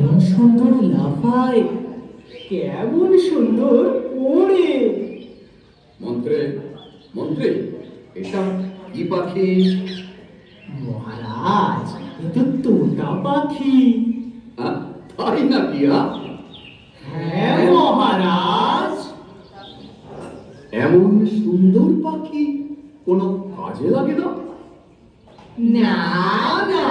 কেমন সুন্দর লাফায়, কেমন সুন্দর ওড়ে। মন্ত্রে মন্ত্রে, এটা কি পাখি? মহারাজ, এ তো তোতা পাখি। তাই নাকি? হ্যাঁ মহারাজ। এমন সুন্দর পাখি কোনো কাজে লাগে না? না না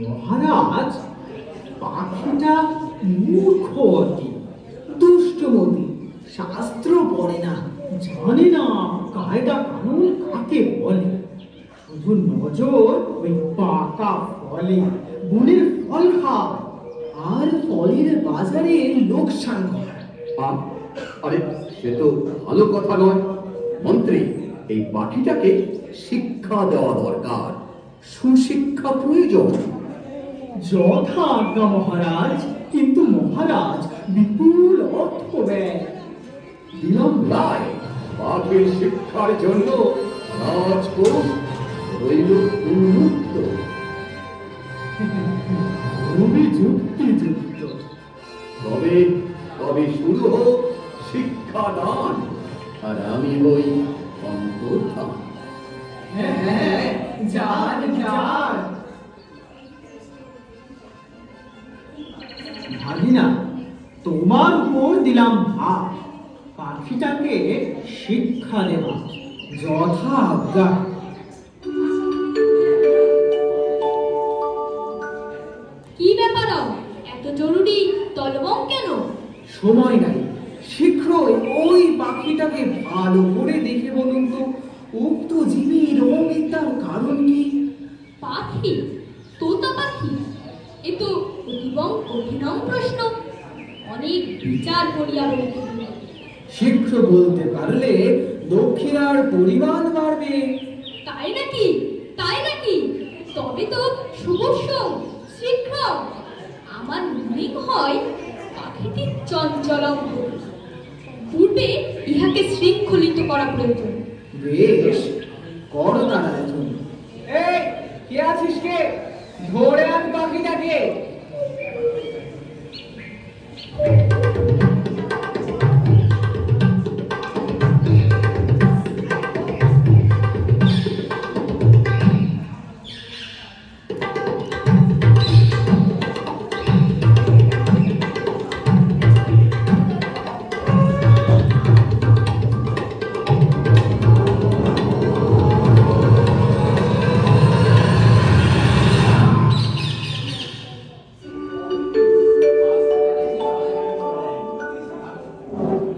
মহারাজ, পাখিটা মূর্খবতী, দুষ্টমতী, শাস্ত্র পড়ে না, জানে না কায়দা কানুন কাকে বলে। শুধু নজর ওই পাকা ফলে, বনের ফল খায় আর ফলের বাজারে লোকসান করে। আরে সে তো ভালো কথা নয় মন্ত্রী। এই পাখিটাকে শিক্ষা দেওয়া দরকার, সুশিক্ষা প্রয়োজন। যথা আজ্ঞা মহারাজ, কিন্তু মহারাজ বিপুল অর্থ ব্যয়। দিলাম রায়, পাখির শিক্ষার জন্য রাজকোষ রইল উন্মুক্ত। খুবই যুক্তিযুক্ত। তবে তবে শুরু হোক শিক্ষাদান, আর আমি হই অন্তর্ধান। হ্যাঁ, যান যান। ভাগিনা, তোমার উপর দিলাম ভার, পাখিটাকে শিক্ষা দেওয়া। যথা আজ্ঞা। কি ব্যাপার? এত জরুরি তলবং কেন? সময় নাই, শীঘ্রই ওই পাখিটাকে ভালো করে দেখে বলুন তো, উক্ত জীবীর অমিতার কারণ কি? পাখি? তোতা পাখি? এ তো অতিবং কঠিনং প্রশ্ন, অনেক বিচার করিয়া বলিতে হইবে। শীঘ্র বলতে পারলে দক্ষিণার পরিমাণ বাড়বে। তাই নাকি? তাই নাকি? তবে তো শুভস্য, শীঘ্র। আমার মনে হয় পাখিটি চঞ্চলং পূর্বে ইহাকে শৃঙ্খলিত করা প্রয়োজন। বেশ, করো তার আয়োজন। এই, কে আছিস কে? ধরে আন পাখিটাকে।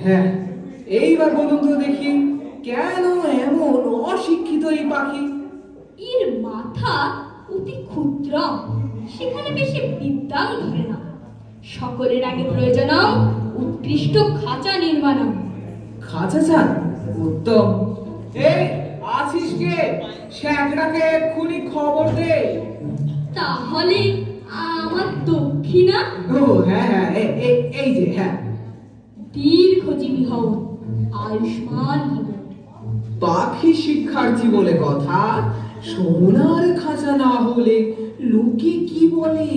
হ্যাঁ, এইবার বলুন তো দেখি, কেন এমন অশিক্ষিত এই পাখি? এর মাথা অতি ক্ষুদ্র, সেখানে বেশি বিদ্যাং ধরে না। সকলের আগে প্রয়োজন উৎকৃষ্ট খাঁচা নির্মাণ। খাঁচা চান? উত্তম। এই, আছিস কে? শ্যাকরাকে এক্ষুনি খবর দে। তাহলে আমার দক্ষিণা? ও হ্যাঁ হ্যাঁ, এই যে, হ্যাঁ। দীর্ঘজীবী হও, আয়ুষ্মান হব। পাখি শিক্ষার্থী বলে কথা, সোনার খাঁচা না হলে লোকে কি বলে?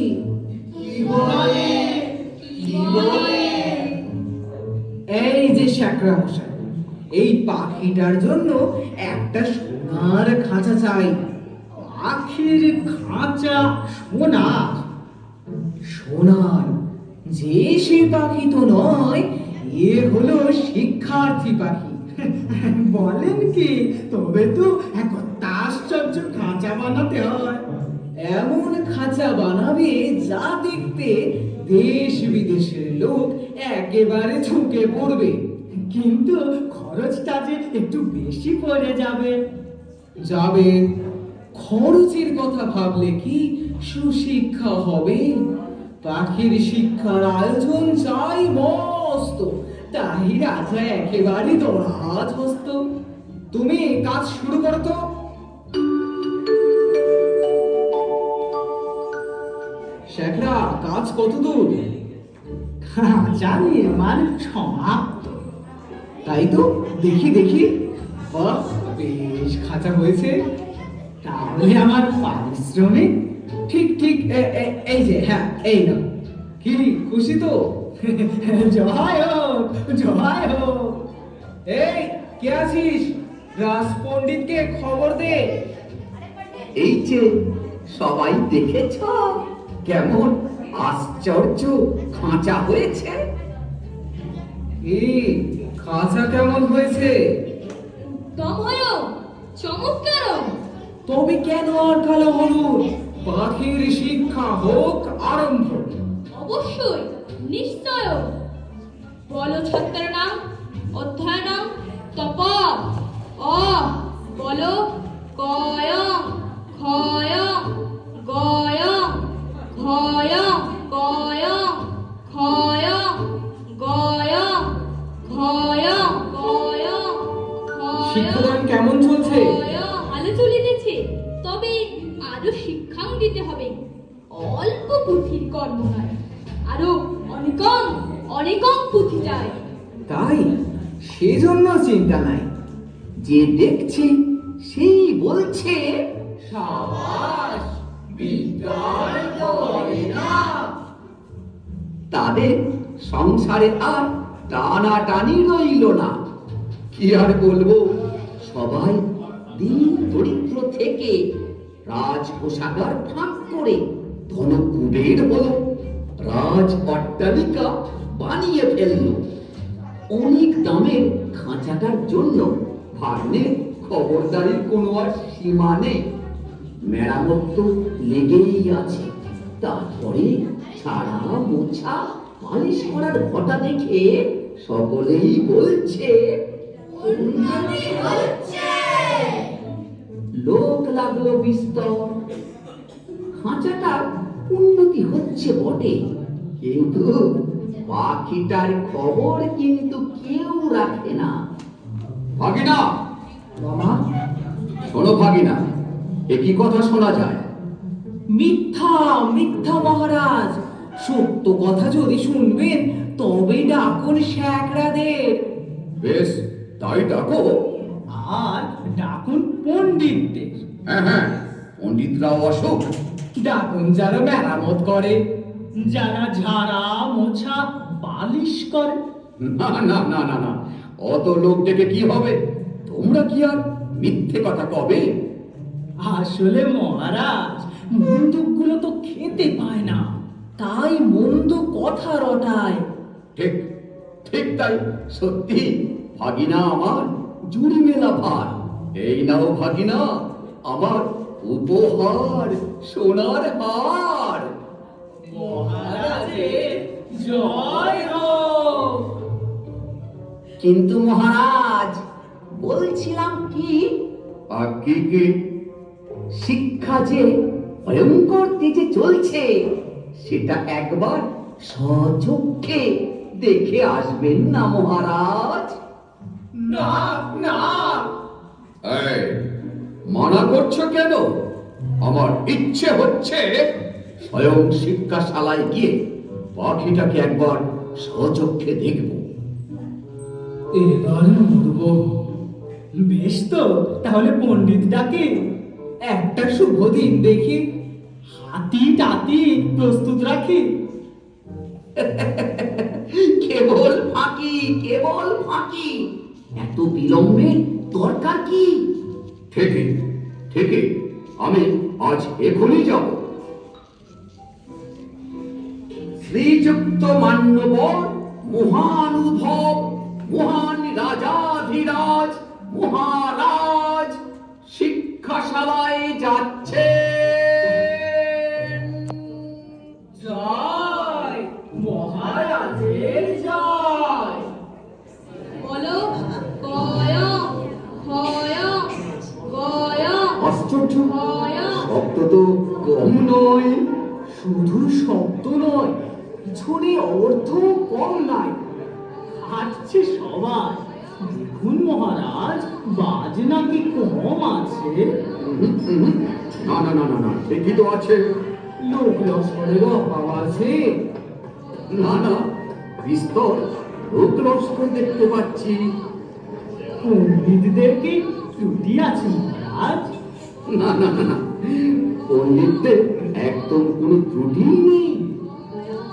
কি বলে? কি বলে? এই যে শ্যাকরা মশাই, এই পাখিটার জন্য একটা সোনার খাঁচা চাই। পাখির খাঁচা সোনার? সোনার যে সে পাখি তো নয়, এ হলো শিক্ষার্থী পাখি। বলেন কি? তবে তো এক আশ্চর্য খাঁচা বানাতে হয়। এমন খাঁচা বানাবে যা দেখতে দেশ বিদেশের লোক একেবারে ঝুঁকে পড়বে, কিন্তু খরচটা যে একটু বেশি পড়ে যাবে। যাবে? খরচের কথা ভাবলে কি সুশিক্ষা হবে? পাখির শিক্ষার আয়োজন চাই মস্ত, তাই রাজা একেবারে দরাজ হস্ত। তুমি কাজ শুরু করো তো। শেখরা, কাজ কত দূর? জানি মানে সমাপ্ত। তাই তো, দেখি দেখি। বাহ, বেশ খাঁচা হয়েছে। তাহলে আমার পারিশ্রমিক? ঠিক ঠিক ঠিক এই যে, হ্যাঁ এই না। কি খুশি তো? জয় হোক, জয় হোক। এই কে আছিস? রাজ পণ্ডিতকে খবর দে। এই যে সবাই দেখেছ কেমন আশ্চর্য খাঁচা হয়েছে? এই খাঁচা কেমন হয়েছে? উত্তম হয়, চমৎকার। তবে কেন আর কালো হলুদ? পাখির শিক্ষা হোক আরম্ভ। অবশ্যই, নিশ্চয়। বলো ছত্র নাম, অধ্যায় নাম, তপ। অ বলো কয়, ক্ষয়, গয়, ক্ষয়, কয়, ক্ষয়, গয়, ক্ষয়, গয়, শিক্ষাদান কেমন চলছে? ভালো চলিতেছে, তবে আরো শিক্ষাং দিতে হবে। অল্প পুঁথির কর্ম নয়, আরো অনেকং অনেকং পুঁথি চাই। তাই সেজন্য চিন্তা নাই। যে দেখছে সেই বলছে সাবাস, বিদ্যার করে না। তাদের সংসারে আর টানাটানি রইল না। কি আর বলবো, সবাই দিন দরিদ্র থেকে রাজকোষাগার ফাঁক করে ধনকুবের হলো, রাজ অট্টালিকা বানিয়ে ফেললো। অনেক দামের খাঁচাটার জন্য ভাগ্নে খবরদারির কোনো আর সীমা নেই। মেরামত তো লেগেই আছে। তারপরে ছাড়া মোছা পালিশ করার ঘটা দেখে সকলেই বলছে উন্নতি হচ্ছে। লোক লাগলো বিস্তর। খাঁচাটার উন্নতি হচ্ছে বটে, কিন্তু পাখিটার খবর কিন্তু কেউ রাখে না। ভাগিনা, মামা, শোনো ভাগিনা, একই কথা শোনা যায়। মিথ্যা মিথ্যা মহারাজ। সত্য কথা যদি শুনবেন তবে ডাকুন শ্যাকরাদের। বেশ, তাই ডাকো। আর ডাকুন পণ্ডিতদের। হ্যাঁ হ্যাঁ, পণ্ডিতরাও আসুক। ডাকুন যারা মেরামত করে, যারা ঝাড়া মোছা পালিশ করে। না না না না না, অত লোক ডেকে কি হবে? তোমরা কি আর মিথ্যে কথা কবে? আসলে মহারাজ, মন্দুকগুলো তো খেতে পায় না, তাই মন্দ কথা রটায়। ঠিক ঠিক, তাই সত্যি। ভাগিনা আমার জুড়ি মেলা ভার। এই নাও ভাগিনা, আমার উপহার, সোনার হার। মহারাজের জয় হোক। কিন্তু মহারাজ, বলছিলাম কি, কি শিক্ষা যে ভয়ঙ্কর তেজে চলছে, সেটা একবার স্বচক্ষে দেখে আসবেন না মহারাজ? না না, এই, মানা করছো কেন? আমার ইচ্ছে হচ্ছে স্বয়ং শিক্ষাশালায় গিয়ে পাখিটাকে একবার স্বচক্ষে দেখব। এবার মরবো। বেশ তো, তাহলে পণ্ডিত ডাকে। একটা শুভ দিন দেখি হাতি টাতি প্রস্তুত রাখি। কেবল ফাঁকি, কেবল ফাঁকি। এত বিলম্বের দরকার কি? ঠিকই ঠিকই, আমি আজ এখনই যাব। শ্রীযুক্ত মান্যবর মহানুভব মহান রাজাধিরাজ মহারাজ শিক্ষাশালায় যাচ্ছে। জয় মহারাজের জয়। বলো কয়, ক্ষয়, গয়, আশ্চর্য, ক্ষয়। শব্দ তো কম নয়। শুধু শব্দ নয়, পিছনে অর্থ কম নাই। খাচ্ছে সবাই। দেখুন মহারাজ, বাজ নাকি কম আছে। না না না না না, ঠিকই তো আছে। লোক লস্করের অভাব আছে। না না, বিস্তর লোক লস্কর দেখতে পাচ্ছি। পণ্ডিতদের কি ত্রুটি আছে মহারাজ? না না না না, পণ্ডিতদের একদম কোনো ত্রুটি নেই।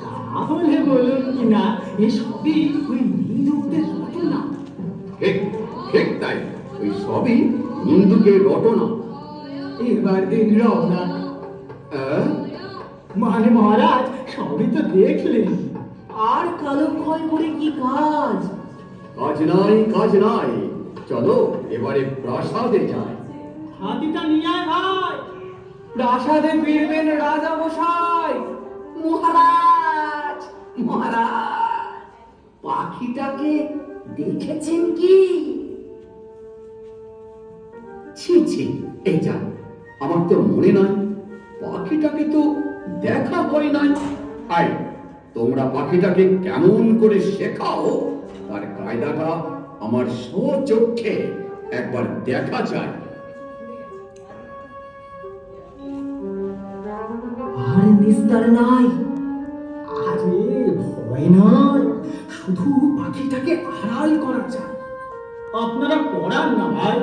তাহলে বলুন কি না এসবই ওই নিন্দুকদের ঘটনা। ঠিক ঠিক তাই, ওই সবই নিন্দুকের রটনা। এবার দিন রওনা। আহ? মানে মহারাজ সবই তো দেখলেন, আর কালো ক্ষয় করে কি কাজ? কাজ নাই, কাজ নাই, চলো এবারে প্রাসাদে যাই। হাতিটা নিয়ে আয় ভাই, প্রাসাদে ফিরবেন রাজা মশাই। মহারাজ, মহারাজ, পাখিটাকে দেখেছেন কি? ছি ছি, এই যা, আমার তো মনে নাই, পাখিটাকে তো দেখা হয় নাই। আয়, তোমরা পাখিটাকে কেমন করে শেখাও তার কায়দাটা আমার স্বচক্ষে একবার দেখা যায়। আর নিস্তার নাই। আরে ভয় নয়, শুধু পাখিটাকে আড়াল করা চাই। আপনারা পড়ান না ভাই।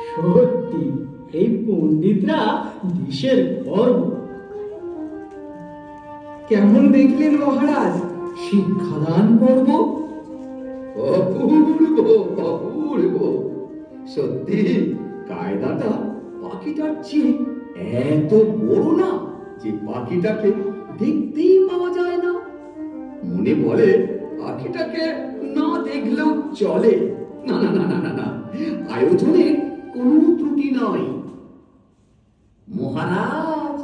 সত্যি এই পণ্ডিতরা দেশের গর্ব। কেমন দেখলেন মহারাজ শিক্ষাদান পর্ব? অপূর্ব, অপূর্ব, সত্যি কায়দাটা পাখিটার চেয়ে এত বড় না যে পাখিটাকে দেখতেই পাওয়া যায় না। মনে বলে পাখিটাকে না দেখলেও চলে। না না না না না না, আয়োজনের কোনো ত্রুটি নয়। মহারাজ,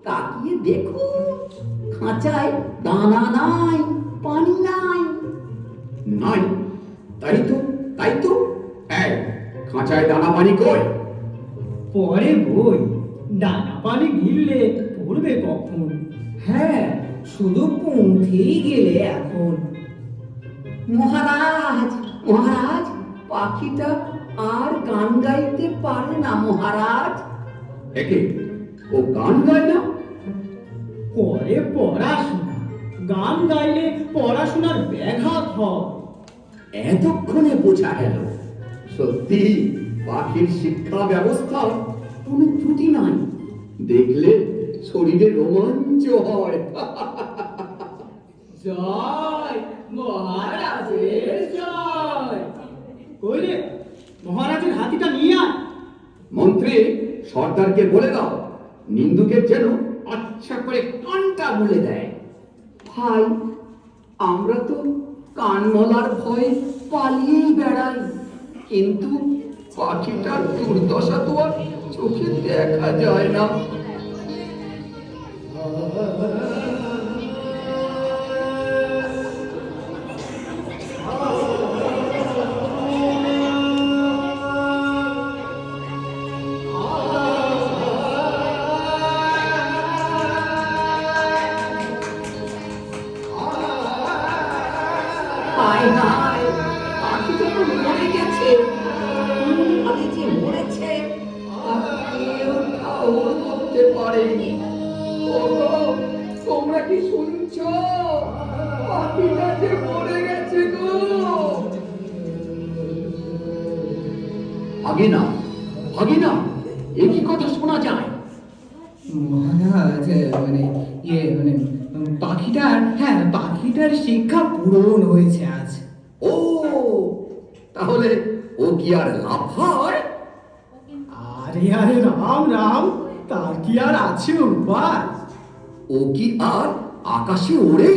তাকিয়ে দেখুন, খাঁচায় দানা নাই, পানি নাই। নাই, তাই তো, তাই তো। এই, খাঁচায় দানা পানি কই? পরে বই, দানা পানি গিললে পড়বে কখন? হ্যাঁ, শুধু পৌঁছেই গেলে এখন। মহারাজ, মহারাজ, পাখিটা আর গান গাইতে পারে না মহারাজ। একে ও গান গায় না? পরে পড়াশোনা, গান গাইলে পড়াশোনার ব্যাঘাত হয়। এতক্ষণে বোঝা গেল, সত্যি পাখির শিক্ষা ব্যবস্থা কোনো ত্রুটি নাই। দেখলে শরীরে রোমাঞ্চ হয়। জয় মহারাজের জয়। কইলে মহারাজের হাতিটা নিয়ে আয়। মন্ত্রী, সর্দারকে বলে দাও নিন্দুকের যেন আচ্ছা করে কানটা বলে দেয়। ভাই, আমরা তো কানমলার ভয়ে পালিয়েই বেড়াই, কিন্তু পাখিটার দুর্দশা তো আর চোখে দেখা যায় না। হায় হায়, পাখিটা তো মরে গেছে। আরে যে মরেছে, কেউ ঠাউর করতে পারেনি। ওগো, তোমরা কি শুনছো? পাখিটা যে মরে গেছে গো। ভাগিনা, ভাগিনা, এ কি কথা শোনা যায়? মহারাজ পাখিটার, হ্যাঁ পাখিটার শিক্ষা পূরণ হয়েছে আজ। ও, তাহলে ও কি আর লাভ হয়? আরে আরে রাম রাম, তার কি আর আছে উপায়? ও কি আর আকাশে ওড়ে?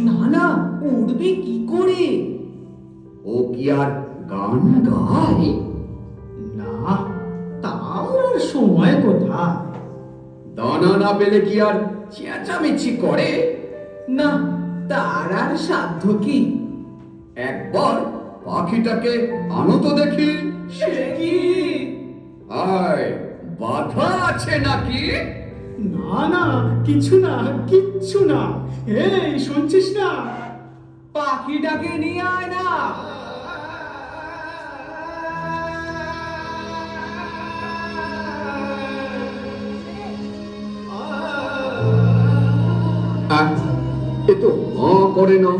না না, উঠবে কি করে? ও কি আর গান গায়? না, তার আর সময় কোথায়? দানা না পেলে কি আর চেঁচামেচি করে? না, তার আর সাধ্য কি? একবার পাখিটাকে আনো তো দেখি। সে কি? আয়, বাধা আছে নাকি? না না, কিছু না, কিচ্ছু না। এই শুনছিস না? পাখিটাকে নিয়ে আয় না। এ তো করে না,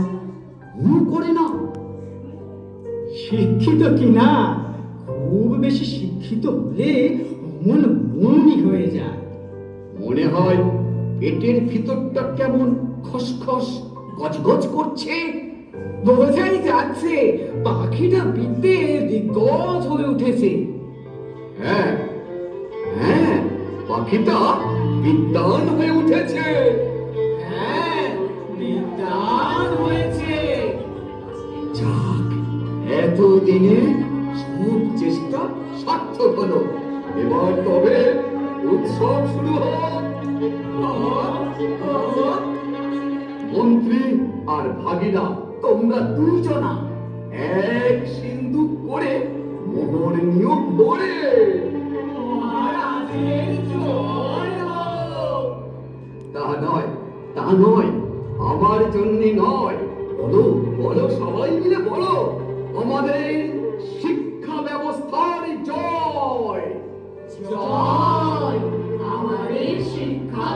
করে না। শিক্ষিত কি না, খুব বেশি শিক্ষিত হলে কেমন মনই হয়ে যায়। মনে হয় পেটের ভিতরটা কেমন খসখস গজগজ করছে। বোঝাই যাচ্ছে পাখিটা বিদ্যে দিগ্গজ হয়ে উঠেছে। হ্যাঁ হ্যাঁ, পাখিটা বিদ্বান হয়ে উঠেছে। হ্যাঁ, বিদ্বান হয়েছে। যাক, এতদিনে সব চেষ্টা সার্থক হলো। এবার তবে উৎসব শুরু হোক। মন্ত্রী আর ভাগিরা, তোমরা দুজনা এক সিন্ধুক করে মোহর নিয়োগ করে মহারাজের জয় হোক। তা নয়, আমার জন্য নয়। বলো বলো, সবাই মিলে বলো, আমাদের শিক্ষা ব্যবস্থার জয়। জয় আমাদের শিক্ষা